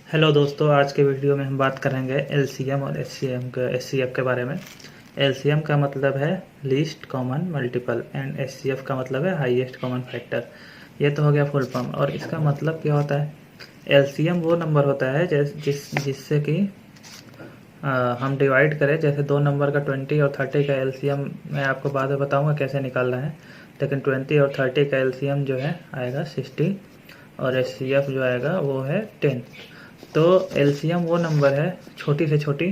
Hello दोस्तों, आज के वीडियो में हम बात करेंगे एलसीएम और एचसीएफ के बारे में। एलसीएम का मतलब है least common multiple and HCF का मतलब है हाईएस्ट कॉमन फैक्टर। ये तो हो गया फुल फॉर्म। और इसका मतलब क्या होता है? एलसीएम वो नंबर होता है जिससे कि हम डिवाइड करें। जैसे दो नंबर का 20 और 30 का एलसीएम मैं आपको बाद में बताऊंगा कैसे निकालना है, लेकिन 20 और 30 का एलसीएम जो है आएगा 60 और एचसीएफ जो आएगा वो है 10। तो एलसीएम वो नंबर है छोटी से छोटी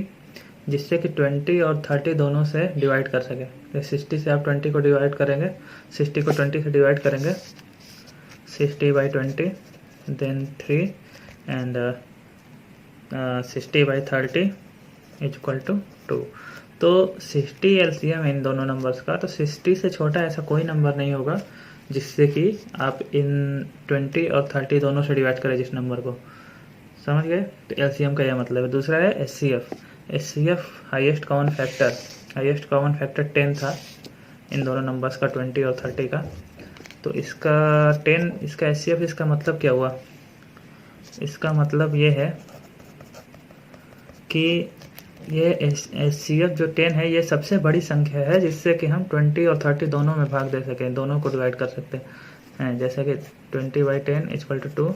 जिससे कि 20 और 30 दोनों से डिवाइड कर सके। तो 60 से आप 20 को डिवाइड करेंगे, 60 को 20 से डिवाइड करेंगे, 60/20 then 3 and 60/30 is equal to 2। तो 60 एलसीएम इन दोनों नंबर्स का। तो 60 से छोटा ऐसा कोई नंबर नहीं होगा जिससे कि आप इन 20 और 30 दोनों से डिवाइड करें जिस नंबर को। समझ गए? तो एलसीएम का यह मतलब है। दूसरा है HCF. HCF highest common factor. Highest common factor 10 था इन दोनों नंबर्स का, 20 और 30 का। तो इसका 10, इसका एचसीएफ, इसका मतलब क्या हुआ? इसका मतलब ये है कि ये एचसीएफ जो 10 है ये सबसे बड़ी संख्या है जिससे कि हम 20 और 30 दोनों में भाग दे सकें, दोनों को डिवाइड कर सकते हैं। जैसे कि 20/10 इक्वल टू 2,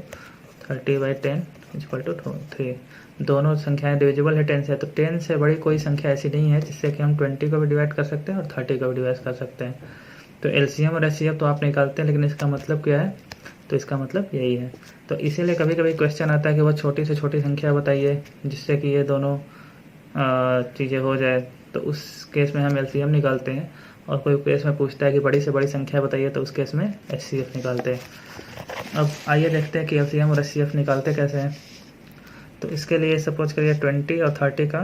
30/10 इक्वल टू 3। दोनों संख्याएं डिविजिबल है 10 से। तो 10 से बड़ी कोई संख्या ऐसी नहीं है जिससे कि हम 20 को भी डिवाइड कर सकते हैं और 30 को भी डिवाइड कर सकते हैं। तो एलसीएम और एचसीएफ तो आप निकालते हैं, लेकिन इसका मतलब क्या है? तो इसका मतलब यही है। तो इसीलिए कभी कभी क्वेश्चन आता है कि वो छोटी से छोटी संख्या बताइए जिससे कि ये दोनों चीज़ें हो जाए। तो उस केस में हम एलसीएम निकालते हैं। और कोई केस में पूछता है कि बड़ी से बड़ी संख्या बताइए, तो उस केस में एचसीएफ निकालते हैं। अब आइए देखते हैं कि एलसीएम और एचसीएफ निकालते कैसे हैं। तो इसके लिए सपोज करिए 20 और 30 का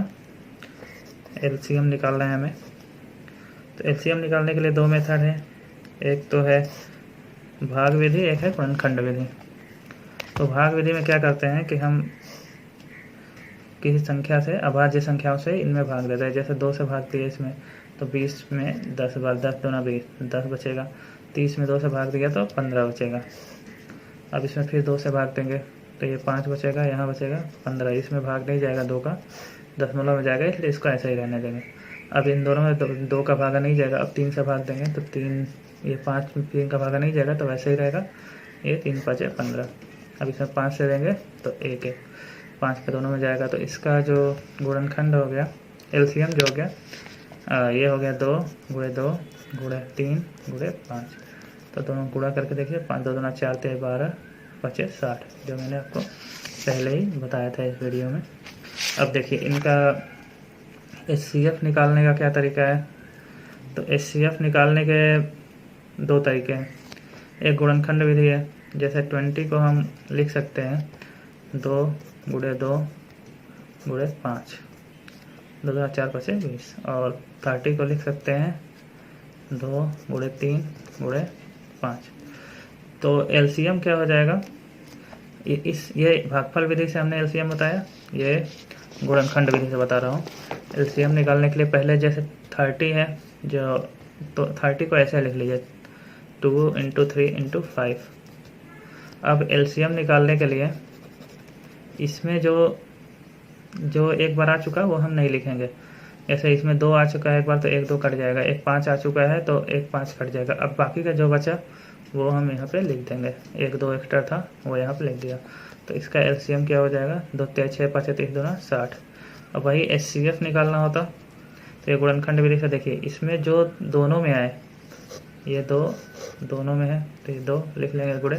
एलसीएम निकालना है हमें। तो एलसीएम निकालने के लिए दो मेथड है। एक तो है भाग विधि, एक है गुणनखंड विधि। तो भाग विधि में क्या करते हैं कि हम किसी संख्या से, अभाज्य संख्याओं से इनमें भाग देते हैं। जैसे 2 से भाग दिए इसमें, तो 20 में 10 बार, 10 दूना 20, 10 बचेगा। 30 में 2 से भाग दिया तो 15 बचेगा। अब इसमें फिर 2 से भाग देंगे तो ये 5 बचेगा, यहाँ बचेगा 15। इसमें भाग नहीं जाएगा 2 का, दशमलव में जाएगा, इसलिए इसको ऐसे ही रहने देंगे। अब इन दोनों में 2 का भागा नहीं जाएगा। अब 3 से भाग देंगे तो 3, ये 5 में 3 का भागा नहीं जाएगा, तो वैसे ही रहेगा। ये 3 5 15। अब इसमें 5 से देंगे तो 1 1, 5 के दोनों में जाएगा। तो इसका जो गुणनखंड हो गया, एलसीएम जो हो गया, ये हो गया 2 × 2 × 3 × 5। तो दोनों गुणा करके देखिए, 5 2 दूना 4 3 12 5 60, जो मैंने आपको पहले ही बताया था इस वीडियो में। अब देखिए इनका एचसीएफ निकालने का क्या तरीका है। तो एचसीएफ निकालने के दो तरीके हैं। एक गुणनखंड विधि है। जैसे 20 को हम लिख सकते हैं 2 × 2 × 5, 2 दूना 4 5 20। और 30 को लिख सकते हैं 2 × 3 × 5। तो एलसीएम क्या हो जाएगा? ये भागफल विधि से हमने एलसीएम बताया, ये गुणनखंड विधि से बता रहा हूँ। एलसीएम निकालने के लिए पहले जैसे 30 है जो, तो 30 को ऐसे लिख लीजिए 2 × 3 × 5। अब एलसीएम निकालने के लिए इसमें जो एक बार आ चुका है वो हम नहीं लिखेंगे। जैसे इसमें 2 आ चुका है एक बार, तो 1 2 कट जाएगा। एक 5 आ चुका है तो 1 5 कट जाएगा। अब बाकी का जो बचा वो हम यहाँ पे लिख देंगे। 1 2 एक्स्ट्रा था वो यहाँ पे लिख दिया। तो इसका एलसीएम क्या हो जाएगा? 2 3 6 5 3 2 60। अब वही एचसीएफ निकालना होता तो ये गुणनखंड विधि से देखिए, इसमें जो दोनों में आए, ये 2 दोनों में है तो ये 2 लिख लेंगे गुणे।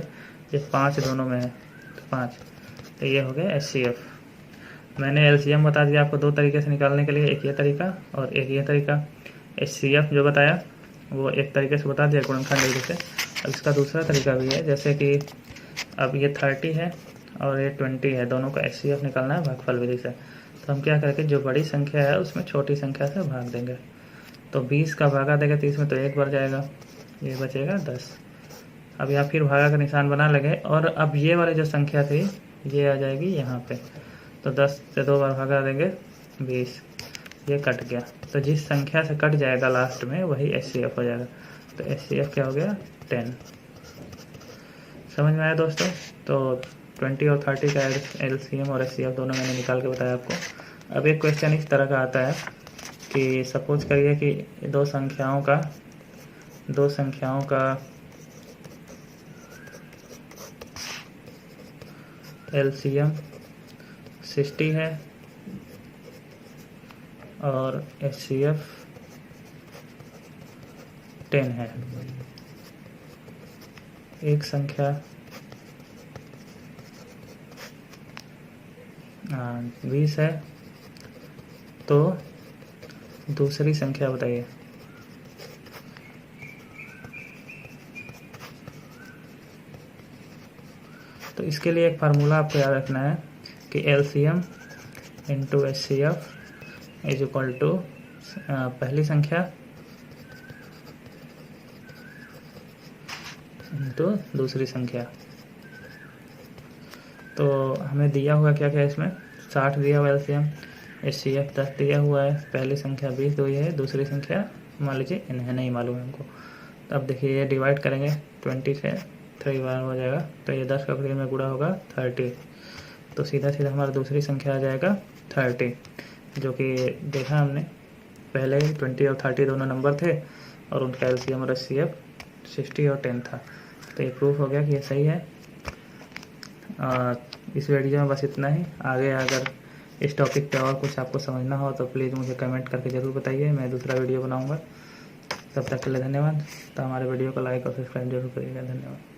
ये 5 दोनों में है तो 5। तो ये हो गया एचसीएफ। मैंने एलसीएम बता दिया आपको दो तरीके से निकालने के लिए, एक ये तरीका और एक ये तरीका। एचसीएफ जो बताया वो एक तरीके से बता दिया गुणनखंड विधि से। अब इसका दूसरा तरीका भी है। जैसे कि अब ये 30 है और ये 20 है, दोनों का एचसीएफ निकालना है भागफल विधि से। तो हम क्या करेंगे, जो बड़ी संख्या है उसमें छोटी संख्या से भाग देंगे। तो 20 का भागा देंगे 30 में तो 1 बार जाएगा, ये बचेगा 10। अब यहाँ फिर भागा का निशान बना लगे और अब ये वाली जो संख्या थी ये आ जाएगी यहाँ पे। तो 10 से 2 बार भागा देंगे 20, ये कट गया। तो जिस संख्या से कट जाएगा लास्ट में वही एचसीएफ हो जाएगा। तो एचसीएफ क्या हो गया? 10। समझ में आया दोस्तों? तो 20 और 30 का LCM और HCF दोनों मैंने निकाल के बताया आपको। अब एक क्वेश्चन इस तरह का आता है कि सपोज करिए कि दो संख्याओं का LCM 60 है और HCF 10 है। एक संख्या 20 है, तो दूसरी संख्या बताइए। तो इसके लिए एक फार्मूला आपको याद रखना है कि LCM into HCF is equal to पहली संख्या इंटू दूसरी संख्या। तो हमें दिया हुआ क्या क्या है इसमें, 60 दिया हुआ LCM, HCF 10 दिया हुआ है, पहली संख्या 20 दी है, दूसरी संख्या मान लीजिए इन्हें नहीं मालूम है हमको। तो अब देखिए ये डिवाइड करेंगे 20 से 3 बार हो जाएगा, तो ये 10 का 3 में गुणा होगा 30, तो सीधा सीधा हमारा दूसरी संख्या आ जाएगा 30, जो कि देखा हमने पहले 20 और 30 दोनों नंबर थे और उनका LCM और HCF 60 और 10 था। तो ये प्रूफ हो गया कि ये सही है। इस वीडियो में बस इतना ही। आगे अगर इस टॉपिक पे और कुछ आपको समझना हो तो प्लीज़ मुझे कमेंट करके ज़रूर बताइए, मैं दूसरा वीडियो बनाऊंगा। तब तक के लिए धन्यवाद। तो हमारे वीडियो को लाइक और सब्सक्राइब जरूर करिएगा। धन्यवाद।